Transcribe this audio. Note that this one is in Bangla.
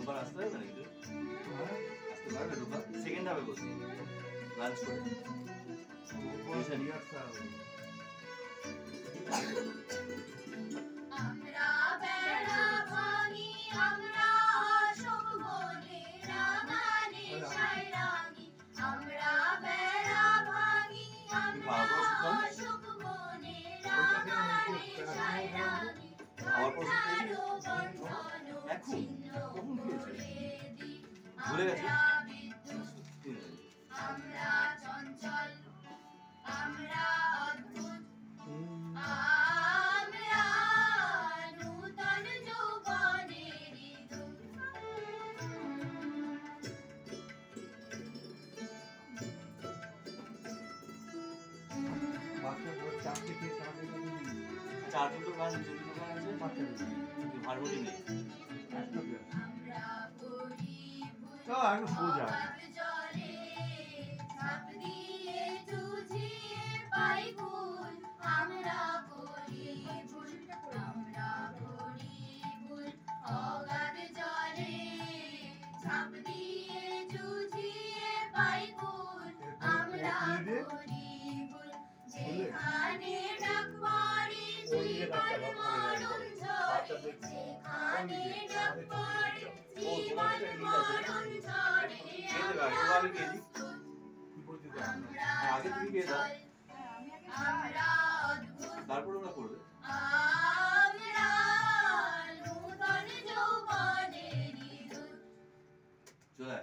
রোববার আসতে হবে নাকি? আসতে পারবে রোববার? সেকেন্ড হাফে বলছি লাঞ্চ করে আমরা বেড়া ভাঙি আমরা অশোক বনে রাঙানি সাইরাঙি আমরা বেড়া ভাঙি আমরা অশোক বনে রাঙানি সাইরাঙি বন্ধন এখন কখন খেয়েছে? ভুলে গেছে? আমরা চঞ্চল আমরা অদ্ভুত আমরা নূতন যৌবনের দূত চার দুটো গান যে দুটো গান আছে হারমোনি নেই। আমরা পড়ি সোজা জলে ছাপ দিয়ে চুঝিয়ে পাই ভুল আমরা করি ভুল আমরা করি ভুল অগাধ জলে ছাপ দিয়ে চুঝিয়ে পাই ভুল আমরা করি ভুল যেখানে ডাক পড়ে জীবন মরণ ঝরে যেখানে ডাক পড়ে জীবন মরণ ঝরে আমরা আগে তুমি কে দাও আমরা অদ্ভুত তারপরে ওরা করবে। আমরা নূতন যৌবনের দূত চলে